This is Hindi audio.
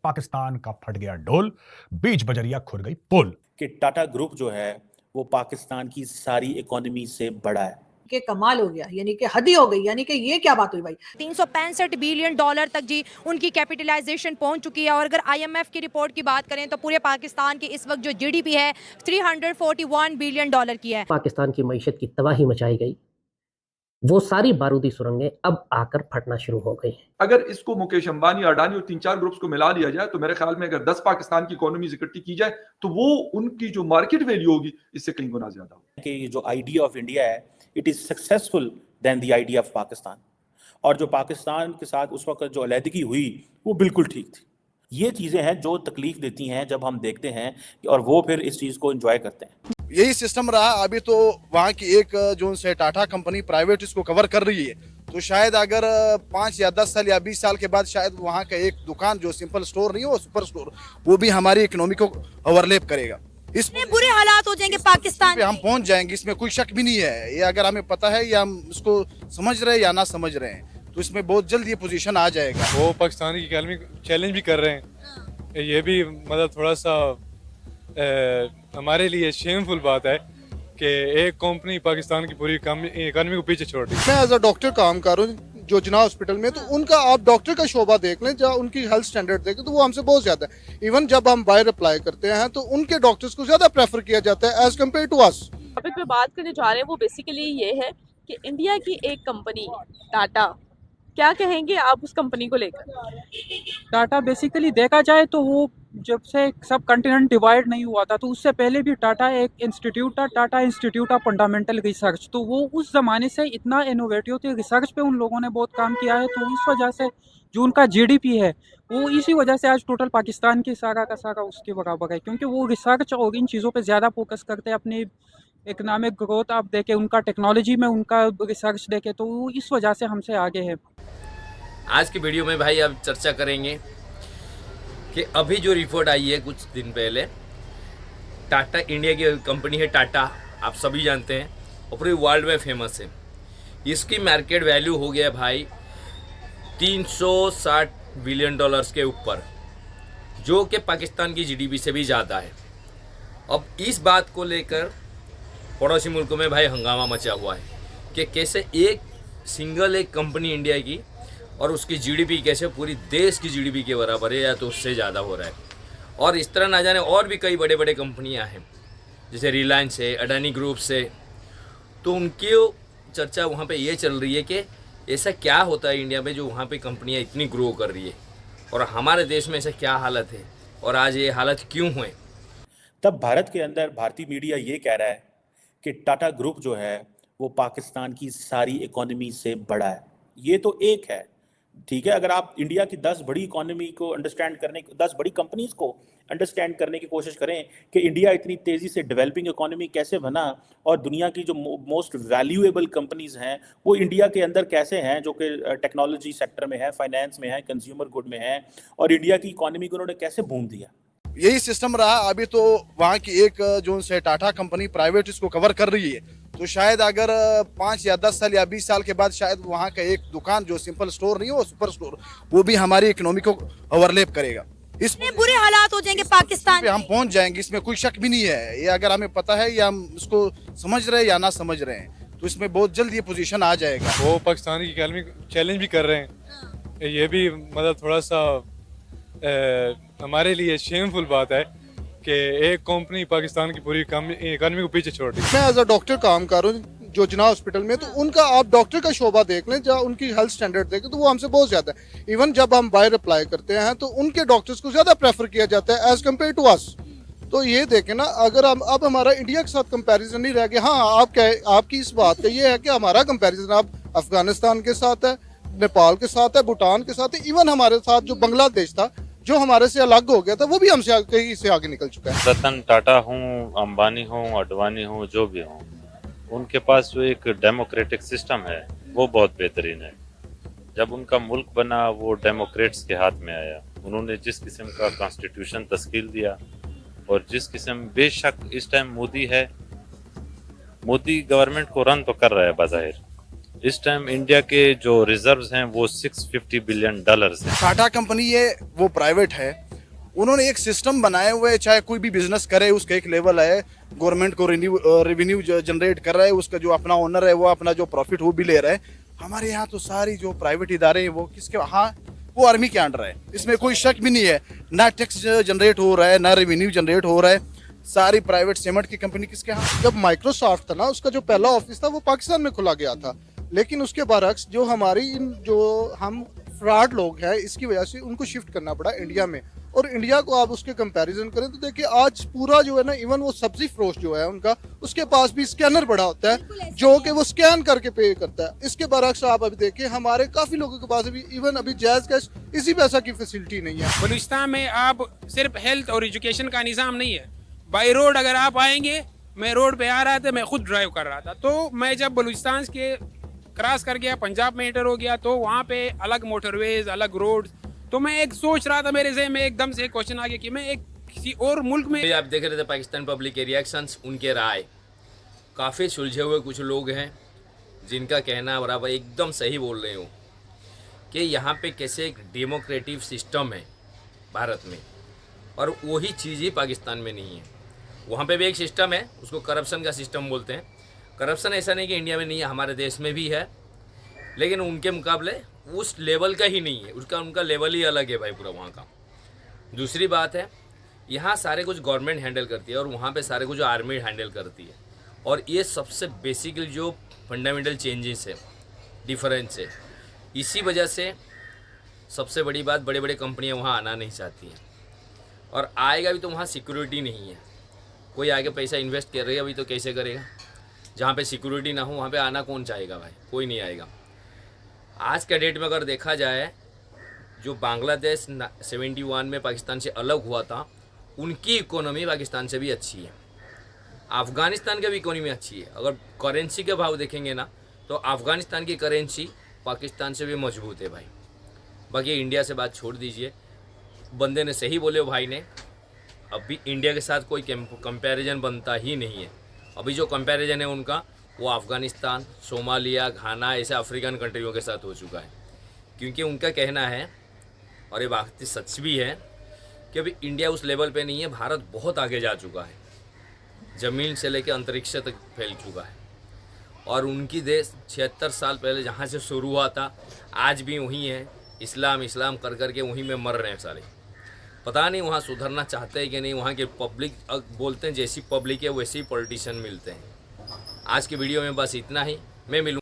पाकिस्तान का फट गया ढोल, बीच बजरिया खुर गई पोल। कि टाटा ग्रुप जो है वो पाकिस्तान की सारी इकोनॉमी से बड़ा है। कि कमाल हो गया, यानी कि हद ही हो गई, यानी कि ये क्या बात हुई भाई। 365 बिलियन डॉलर तक जी उनकी कैपिटलाइजेशन पहुंच चुकी है। और अगर आईएमएफ की रिपोर्ट की बात करें तो पूरे पाकिस्तान की इस वक्त जो जीडीपी है 341 बिलियन डॉलर की है। पाकिस्तान की मईशत की तबाही मचाई गई, वो सारी बारूदी सुरंगें अब आकर फटना शुरू हो गई। अगर इसको मुकेश अंबानी, अडानी और 3-4 ग्रुप्स को मिला लिया जाए तो मेरे ख्याल में अगर 10 पाकिस्तान की इकोनॉमी इकट्ठी की जाए तो वो उनकी जो मार्केट वैल्यू होगी इससे कई गुना ज्यादा होगी। कि जो आइडिया ऑफ इंडिया है it is successful then the idea of Pakistan. और जो पाकिस्तान के साथ उस वक्त जो अलहदगी हुई वो बिल्कुल ठीक थी। ये चीज़ें हैं जो तकलीफ देती हैं जब हम देखते हैं और वो फिर इस चीज़ को एंजॉय करते हैं। यही सिस्टम रहा। अभी तो वहाँ की एक जो से टाटा कंपनी प्राइवेट इसको कवर कर रही है, तो शायद अगर 5 या 10 साल या 20 साल के बाद शायद वहाँ का एक दुकान जो सिंपल स्टोर नहीं हो, सुपर स्टोर, वो भी हमारी इकोनॉमी को ओवरलैप करेगा। इसमें बुरे हालात हो जाएंगे पाकिस्तान पे हम पहुँच जाएंगे, इसमें कोई शक भी नहीं है। ये अगर हमें पता है या हम इसको समझ रहे हैं या ना समझ रहे हैं, तो इसमें बहुत जल्द ये पोजीशन आ जाएगा। वो पाकिस्तान की इकोनॉमी चैलेंज भी कर रहे हैं। ये भी मतलब थोड़ा सा हमारे लिए शेमफुल बात है कि एक कंपनी पाकिस्तान की पूरी इकोनॉमी को पीछे छोड़ दी। मैं एज अ डॉक्टर काम कर रहा हूँ जो जिना हॉस्पिटल में, तो उनका आप डॉक्टर का शोबा देख लें, जहाँ उनकी हेल्थ स्टैंडर्ड देखें तो वो हमसे बहुत ज़्यादा है। इवन जब हम बाहर अप्लाई करते हैं तो उनके डॉक्टर्स को ज़्यादा प्रेफर किया जाता है as compare to us. Topic पे बात करने जा रहे हैं वो बेसिकली ये है कि इंडिया की एक कंपनी टाटा, क्या कहेंगे आप उस कंपनी को लेकर? टाटा बेसिकली देखा जाए तो वो जब से सब कंटिनेंट डिवाइड नहीं हुआ था तो उससे पहले भी टाटा एक इंस्टीट्यूट था, Tata institute of fundamental research. तो वो उस ज़माने से इतना इनोवेटिव थे, रिसर्च पे उन लोगों ने बहुत काम किया है। तो इस वजह से जो उनका जीडीपी है वो इसी वजह से आज टोटल पाकिस्तान की सारा का सारा उसके बराबर है, क्योंकि वो रिसर्च और इन चीज़ों पर ज़्यादा फोकस करते हैं। अपनी इकोनॉमिक ग्रोथ आप देखें, उनका टेक्नोलॉजी में उनका रिसर्च देखें, तो वो इस वजह से हमसे आगे है। आज की वीडियो में भाई अब चर्चा करेंगे कि अभी जो रिपोर्ट आई है कुछ दिन पहले, टाटा इंडिया की कंपनी है टाटा, आप सभी जानते हैं और पूरे वर्ल्ड में फेमस है। इसकी मार्केट वैल्यू हो गया भाई 360 बिलियन डॉलर्स के ऊपर, जो कि पाकिस्तान की जीडीपी से भी ज़्यादा है। अब इस बात को लेकर पड़ोसी मुल्कों में भाई हंगामा मचा हुआ है कि कैसे एक कंपनी इंडिया की और उसकी जीडीपी कैसे पूरी देश की जीडीपी के बराबर है या तो उससे ज़्यादा हो रहा है। और इस तरह ना जाने और भी कई बड़े बड़े कंपनियां हैं जैसे रिलायंस है, अडानी ग्रुप से। तो उनकी चर्चा वहाँ पे ये चल रही है कि ऐसा क्या होता है इंडिया में जो वहाँ पे कंपनियां इतनी ग्रो कर रही है और हमारे देश में ऐसा क्या हालत है और आज ये हालत क्यों हुए। तब भारत के अंदर भारतीय मीडिया ये कह रहा है कि टाटा ग्रुप जो है वो पाकिस्तान की सारी इकोनॉमी से बड़ा है। ये तो एक है, ठीक है। अगर आप इंडिया की 10 बड़ी इकोनॉमी को अंडरस्टैंड करने, 10 बड़ी कंपनीज को अंडरस्टैंड करने की कोशिश करें कि इंडिया इतनी तेज़ी से डेवलपिंग इकोनॉमी कैसे बना और दुनिया की जो मोस्ट वैल्यूएबल कंपनीज हैं वो इंडिया के अंदर कैसे हैं, जो कि टेक्नोलॉजी सेक्टर में है, फाइनेंस में है, कंज्यूमर गुड में है, और इंडिया की इकोनॉमी को उन्होंने कैसे बूम दिया। यही सिस्टम रहा। अभी तो वहाँ की एक जो से टाटा कंपनी प्राइवेट इसको कवर कर रही है, तो शायद अगर 5 या 10 साल या 20 साल के बाद शायद वहाँ का एक दुकान जो सिंपल स्टोर नहीं हो, सुपर स्टोर, वो भी हमारी इकोनॉमी को ओवरलैप करेगा। इसमें बुरे हालात हो जाएंगे पाकिस्तान पे हम पहुँच जाएंगे, इसमें कोई शक भी नहीं है। ये अगर हमें पता है या हम इसको समझ रहे हैं या ना समझ रहे हैं, तो इसमें बहुत जल्द ये पोजीशन आ जाएगा। वो पाकिस्तान की इकोनॉमी चैलेंज भी कर रहे हैं। ये भी मतलब थोड़ा सा हमारे लिए शेमफुल बात है कि एक कंपनी पाकिस्तान की पूरी इकोनॉमी को पीछे छोड़ दी। मैं एज अ डॉक्टर काम कर रहा हूँ जो जिना हॉस्पिटल में, तो उनका आप डॉक्टर का शोबा देख लें, जहाँ उनकी हेल्थ स्टैंडर्ड देखें तो वो हमसे बहुत ज़्यादा है। इवन जब हम बाहर अप्लाई करते हैं तो उनके डॉक्टर्स को ज़्यादा प्रेफर किया जाता है एज कम्पेयर टू अस। तो ये देखें ना, अगर हम अब हमारा इंडिया के साथ कंपैरिजन नहीं रह गया। हाँ, आपकी इस बात का ये है कि हमारा कंपैरिजन अब अफगानिस्तान के साथ है, नेपाल के साथ है, भूटान के साथ है, इवन हमारे साथ जो बांग्लादेश था जो हमारे से अलग हो गया था वो भी हमसे कहीं से आगे निकल चुका है। रतन टाटा हूँ, अंबानी हूँ, अडवाणी हूँ, जो भी हूँ, उनके पास जो एक डेमोक्रेटिक सिस्टम है वो बहुत बेहतरीन है। जब उनका मुल्क बना वो डेमोक्रेट्स के हाथ में आया। उन्होंने जिस किस्म का कॉन्स्टिट्यूशन तश्कील दिया और जिस किस्म, बेशक इस टाइम मोदी है, मोदी गवर्नमेंट को रन तो कर रहा है बाज़ाहिर। इस टाइम इंडिया के जो रिजर्व्स हैं वो $650 बिलियन हैं। टाटा कंपनी ये वो प्राइवेट है, उन्होंने एक सिस्टम बनाए हुए है, चाहे कोई भी बिजनेस करे उसका एक लेवल है, गवर्नमेंट को रेवेन्यू जनरेट कर रहा है, उसका जो अपना ओनर है वो अपना जो प्रॉफिट वो भी ले रहा है। हमारे यहाँ तो सारी जो प्राइवेट इदारे हैं वो किसके, हाँ वो आर्मी के अंडर है, इसमें कोई शक भी नहीं है। ना टैक्स जनरेट हो रहा है, ना रेवेन्यू जनरेट हो रहा है, सारी प्राइवेट सीमेंट की कंपनी किसके यहाँ। जब माइक्रोसॉफ्ट था ना, उसका जो पहला ऑफिस था वो पाकिस्तान में खुला गया था, लेकिन उसके बरक्स जो हमारी जो हम फ्रॉड लोग हैं इसकी वजह से उनको शिफ्ट करना पड़ा इंडिया में। और इंडिया को आप उसके कंपैरिजन करें तो देखिए आज पूरा जो है ना, इवन वो सब्जी फरोश जो है उनका, उसके पास भी स्कैनर बड़ा होता है जो कि वो स्कैन करके पे करता है। इसके बरक्स आप अभी देखिए हमारे काफी लोगों के पास अभी इवन अभी जायज कैश इसी पैसा की फैसिलिटी नहीं है। बलूचिस्तान में आप सिर्फ हेल्थ और एजुकेशन का निज़ाम नहीं है, बाई रोड अगर आप आएंगे, मैं रोड पे आ रहा था, मैं खुद ड्राइव कर रहा था, तो मैं जब बलूचिस्तान के क्रॉस कर गया, पंजाब में एंटर हो गया, तो वहाँ पे अलग मोटरवेज, अलग रोड, तो मैं एक सोच रहा था मेरे ज़हन में एकदम से क्वेश्चन आ गया कि मैं एक किसी और मुल्क में। आप देख रहे थे पाकिस्तान पब्लिक के रिएक्शंस, उनके राय काफ़ी सुलझे हुए कुछ लोग हैं जिनका कहना बराबर एकदम सही बोल रहे हो कि यहाँ पे कैसे एक डेमोक्रेटिक सिस्टम है भारत में, और वही चीज़ ही पाकिस्तान में नहीं है। वहाँ पे भी एक सिस्टम है, उसको करप्शन का सिस्टम बोलते हैं। करप्शन ऐसा नहीं कि इंडिया में नहीं है, हमारे देश में भी है, लेकिन उनके मुकाबले उस लेवल का ही नहीं है, उनका लेवल ही अलग है भाई पूरा वहाँ का। दूसरी बात है, यहाँ सारे कुछ गवर्नमेंट हैंडल करती है और वहाँ पे सारे कुछ आर्मी हैंडल करती है, और ये सबसे बेसिकली जो फंडामेंटल चेंजेस है, डिफरेंस है। इसी वजह से सबसे बड़ी बात, बड़े बड़े कंपनियाँ वहाँ आना नहीं चाहती हैं, और आएगा भी तो वहाँ सिक्योरिटी नहीं है। कोई आगे पैसा इन्वेस्ट करेगा भी तो कैसे करेगा? जहाँ पे सिक्योरिटी ना हो वहाँ पे आना कौन चाहेगा भाई? कोई नहीं आएगा। आज के डेट में अगर देखा जाए, जो बांग्लादेश 71 में पाकिस्तान से अलग हुआ था, उनकी इकोनॉमी पाकिस्तान से भी अच्छी है। अफ़गानिस्तान की भी इकोनॉमी अच्छी है। अगर करेंसी के भाव देखेंगे ना, तो अफ़गानिस्तान की करेंसी पाकिस्तान से भी मजबूत है भाई। बाकी इंडिया से बात छोड़ दीजिए, बंदे ने सही बोले भाई ने, अभी इंडिया के साथ कोई कंपैरिजन बनता ही नहीं है। अभी जो कंपैरिजन है उनका, वो अफ़गानिस्तान, सोमालिया, घाना ऐसे अफ्रीकन कंट्रियों के साथ हो चुका है, क्योंकि उनका कहना है, और ये बात सच भी है, कि अभी इंडिया उस लेवल पे नहीं है। भारत बहुत आगे जा चुका है, ज़मीन से लेकर अंतरिक्ष तक फैल चुका है, और उनकी देश 76 साल पहले जहाँ से शुरू हुआ था, आज भी वहीं है। इस्लाम कर करके वहीं में मर रहे हैं सारे। पता नहीं वहाँ सुधरना चाहते हैं कि नहीं। वहाँ के पब्लिक बोलते हैं जैसी पब्लिक है वैसे ही पॉलिटिशियन मिलते हैं। आज के वीडियो में बस इतना ही। मैं मिलूँ।